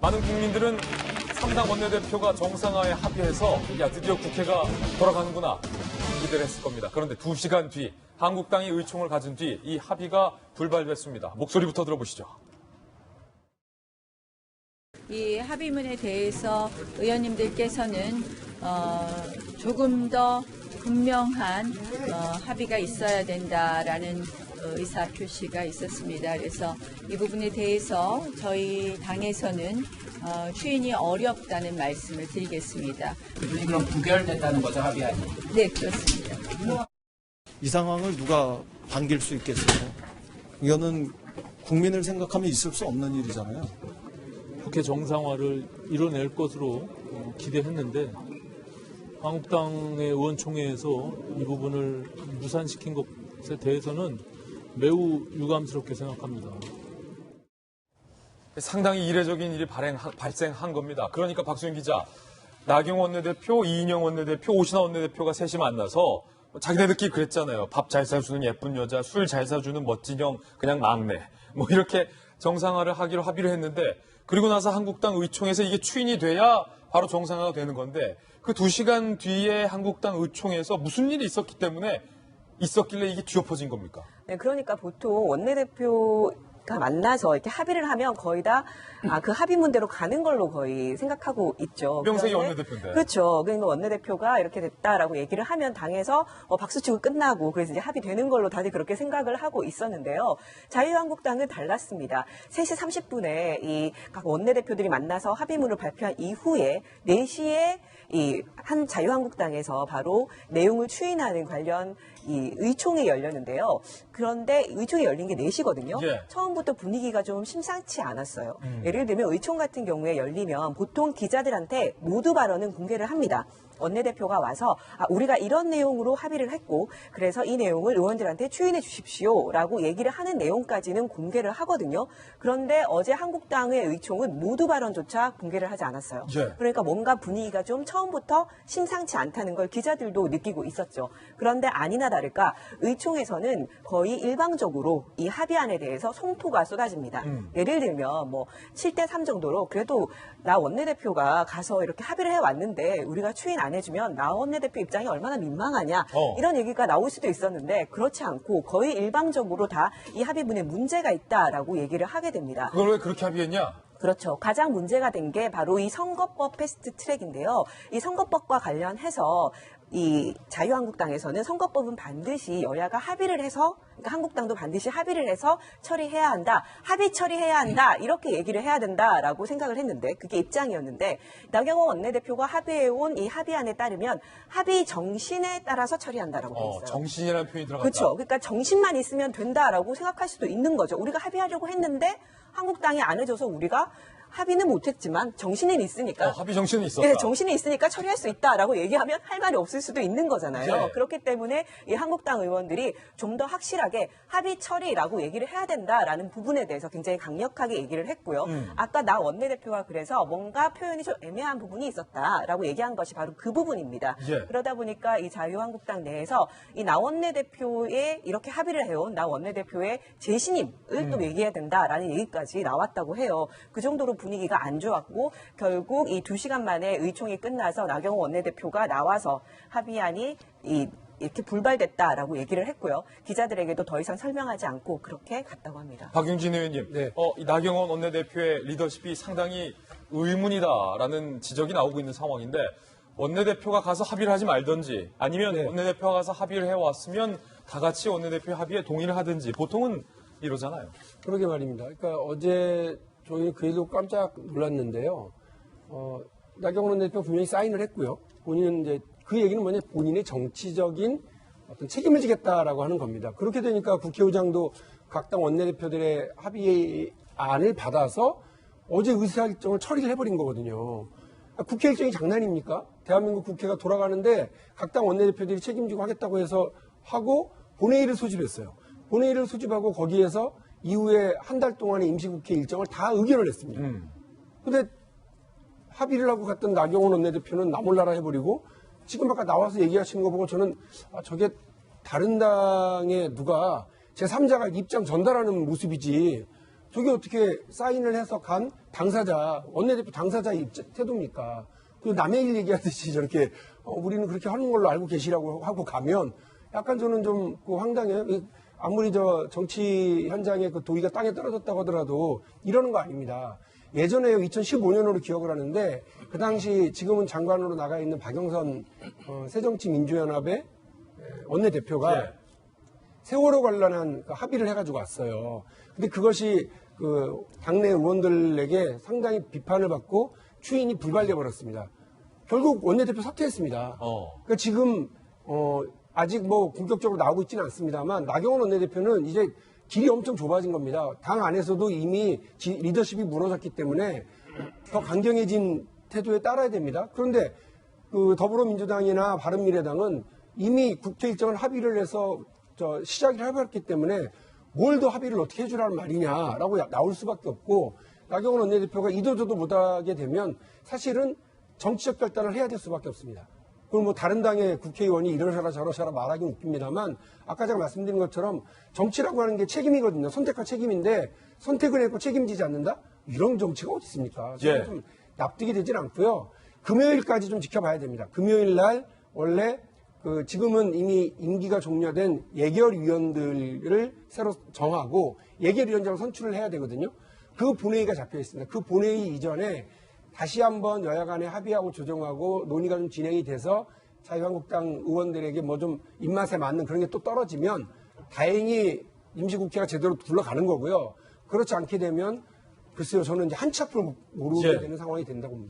많은 국민들은 3당 원내대표가 정상화에 합의해서 야 드디어 국회가 돌아가는구나 기대를 했을 겁니다. 그런데 2시간 뒤 한국당이 의총을 가진 뒤 이 합의가 불발됐습니다. 목소리부터 들어보시죠. 이 합의문에 대해서 의원님들께서는 조금 더 분명한 합의가 있어야 된다라는 의사 표시가 있었습니다. 그래서 이 부분에 대해서 저희 당에서는 추인이 어렵다는 말씀을 드리겠습니다. 그럼 부결됐다는 거죠, 합의안이? 네, 그렇습니다. 이 상황을 누가 반길 수 있겠어요? 이거는 국민을 생각하면 있을 수 없는 일이잖아요. 국회 정상화를 이뤄낼 것으로 기대했는데 한국당의 의원총회에서 이 부분을 무산시킨 것에 대해서는 매우 유감스럽게 생각합니다. 상당히 이례적인 일이 발생한 겁니다. 그러니까 박수영 기자, 나경원 원내대표, 이인영 원내대표, 오신환 원내대표가 셋이 만나서 자기네들끼리 그랬잖아요. 밥 잘 사주는 예쁜 여자, 술 잘 사주는 멋진 형, 그냥 막내. 뭐 이렇게 정상화를 하기로 합의를 했는데 그리고 나서 한국당 의총에서 이게 추인이 돼야 바로 정상화가 되는 건데 그 2시간 뒤에 한국당 의총에서 무슨 일이 있었길래 이게 뒤엎어진 겁니까? 네, 그러니까 보통 원내대표가 만나서 이렇게 합의를 하면 거의 다 그 합의문대로 가는 걸로 거의 생각하고 있죠. 명색이 원내대표인데. 그렇죠. 그러니까 원내대표가 이렇게 됐다라고 얘기를 하면 당에서 박수 치고 끝나고 그래서 이제 합의되는 걸로 다들 그렇게 생각을 하고 있었는데요. 자유한국당은 달랐습니다. 3시 30분에 이 각 원내대표들이 만나서 합의문을 발표한 이후에 4시에 이 한 자유한국당에서 바로 내용을 추인하는 관련 이 의총이 열렸는데요. 그런데 의총이 열린 게 4시거든요. 예. 처음부터 분위기가 좀 심상치 않았어요. 예를 들면 의총 같은 경우에 열리면 보통 기자들한테 모두 발언은 공개를 합니다. 원내대표가 와서 우리가 이런 내용으로 합의를 했고 그래서 이 내용을 의원들한테 추인해 주십시오라고 얘기를 하는 내용까지는 공개를 하거든요. 그런데 어제 한국당의 의총은 모두 발언조차 공개를 하지 않았어요. 예. 그러니까 뭔가 분위기가 좀 처음부터 심상치 않다는 걸 기자들도 느끼고 있었죠. 그런데 아니나 다를까 의총에서는 거의 일방적으로 이 합의안에 대해서 성토가 쏟아집니다. 예를 들면 뭐 7대3 정도로 그래도 나 원내대표가 가서 이렇게 합의를 해왔는데 우리가 추인 안 해주면 나 원내대표 입장이 얼마나 민망하냐 이런 얘기가 나올 수도 있었는데 그렇지 않고 거의 일방적으로 다 이 합의문에 문제가 있다라고 얘기를 하게 됩니다. 그걸 왜 그렇게 합의했냐? 그렇죠. 가장 문제가 된 게 바로 이 선거법 패스트 트랙인데요. 이 선거법과 관련해서 이 자유한국당에서는 선거법은 반드시 여야가 합의를 해서 그러니까 한국당도 반드시 합의를 해서 처리해야 한다. 합의 처리해야 한다. 이렇게 얘기를 해야 된다라고 생각을 했는데 그게 입장이었는데 나경원 원내대표가 합의해온 이 합의안에 따르면 합의 정신에 따라서 처리한다라고 돼 있어요. 정신이라는 표현이 들어갔다. 그렇죠. 그러니까 정신만 있으면 된다라고 생각할 수도 있는 거죠. 우리가 합의하려고 했는데 한국당이 안 해줘서 우리가 합의는 못했지만 정신은 있으니까. 합의 정신은 있었다. 네, 정신이 있으니까 처리할 수 있다라고 얘기하면 할 말이 없을 수도 있는 거잖아요. 네. 그렇기 때문에 이 한국당 의원들이 좀 더 확실하게 합의 처리라고 얘기를 해야 된다라는 부분에 대해서 굉장히 강력하게 얘기를 했고요. 아까 나 원내대표가 그래서 뭔가 표현이 좀 애매한 부분이 있었다라고 얘기한 것이 바로 그 부분입니다. 예. 그러다 보니까 이 자유한국당 내에서 이 나 원내대표의 이렇게 합의를 해온 나 원내대표의 재신임을 또 얘기해야 된다라는 얘기까지 나왔다고 해요. 그 정도로 분위기가 안 좋았고 결국 이 2시간 만에 의총이 끝나서 나경원 원내대표가 나와서 합의안이 이렇게 불발됐다라고 얘기를 했고요. 기자들에게도 더 이상 설명하지 않고 그렇게 갔다고 합니다. 박용진 의원님, 네. 이 나경원 원내대표의 리더십이 상당히 의문이다라는 지적이 나오고 있는 상황인데 원내대표가 가서 합의를 하지 말든지 아니면 원내대표가 가서 합의를 해왔으면 다 같이 원내대표 합의에 동의를 하든지 보통은 이러잖아요. 그러게 말입니다. 그러니까 어제 저희 그 일로 깜짝 놀랐는데요. 나경원 원내대표 분명히 사인을 했고요. 본인은 이제 그 얘기는 뭐냐 본인의 정치적인 어떤 책임을 지겠다라고 하는 겁니다. 그렇게 되니까 국회의장도 각 당 원내대표들의 합의안을 받아서 어제 의사일정을 처리를 해버린 거거든요. 그러니까 국회 일정이 장난입니까? 대한민국 국회가 돌아가는데 각 당 원내대표들이 책임지고 하겠다고 해서 하고 본회의를 소집했어요. 본회의를 소집하고 거기에서 이후에 한 달 동안의 임시국회 일정을 다 의결을 했습니다. 근데 합의를 하고 갔던 나경원 원내대표는 나 몰라라 해버리고 지금 아까 나와서 얘기하시는 거 보고 저는 저게 다른 당에 누가 제3자가 입장 전달하는 모습이지 저게 어떻게 사인을 해서 간 당사자, 원내대표 당사자 태도입니까? 그 남의 일 얘기하듯이 저렇게 우리는 그렇게 하는 걸로 알고 계시라고 하고 가면 약간 저는 좀 황당해요. 아무리 정치 현장에 그 도의가 땅에 떨어졌다고 하더라도 이러는 거 아닙니다. 예전에 2015년으로 기억을 하는데 그 당시 지금은 장관으로 나가 있는 박영선 새정치민주연합의 원내대표가 예. 세월호 관련한 그 합의를 해가지고 왔어요. 근데 그것이 그 당내 의원들에게 상당히 비판을 받고 추인이 불발돼 버렸습니다. 결국 원내대표 사퇴했습니다. 그러니까 지금 아직 뭐 본격적으로 나오고 있지는 않습니다만 나경원 원내대표는 이제 길이 엄청 좁아진 겁니다. 당 안에서도 이미 리더십이 무너졌기 때문에 더 강경해진 태도에 따라야 됩니다. 그런데 그 더불어민주당이나 바른미래당은 이미 국회 일정을 합의를 해서 시작을 해버렸기 때문에 뭘 더 합의를 어떻게 해주라는 말이냐라고 나올 수밖에 없고 나경원 원내대표가 이도저도 못하게 되면 사실은 정치적 결단을 해야 될 수밖에 없습니다. 그럼 뭐 다른 당의 국회의원이 이러셔라 저러셔라 말하기는 웃깁니다만 아까 제가 말씀드린 것처럼 정치라고 하는 게 책임이거든요. 선택과 책임인데 선택을 했고 책임지지 않는다? 이런 정치가 어디 있습니까? 예. 좀 납득이 되진 않고요. 금요일까지 좀 지켜봐야 됩니다. 금요일 날 원래 지금은 이미 임기가 종료된 예결위원들을 새로 정하고 예결위원장을 선출을 해야 되거든요. 그 본회의가 잡혀 있습니다. 그 본회의 이전에 다시 한번 여야 간에 합의하고 조정하고 논의가 좀 진행이 돼서 자유한국당 의원들에게 뭐 좀 입맛에 맞는 그런 게 또 떨어지면 다행히 임시국회가 제대로 굴러가는 거고요. 그렇지 않게 되면 글쎄요, 저는 이제 한치 앞을 모르게 예. 되는 상황이 된다고 봅니다.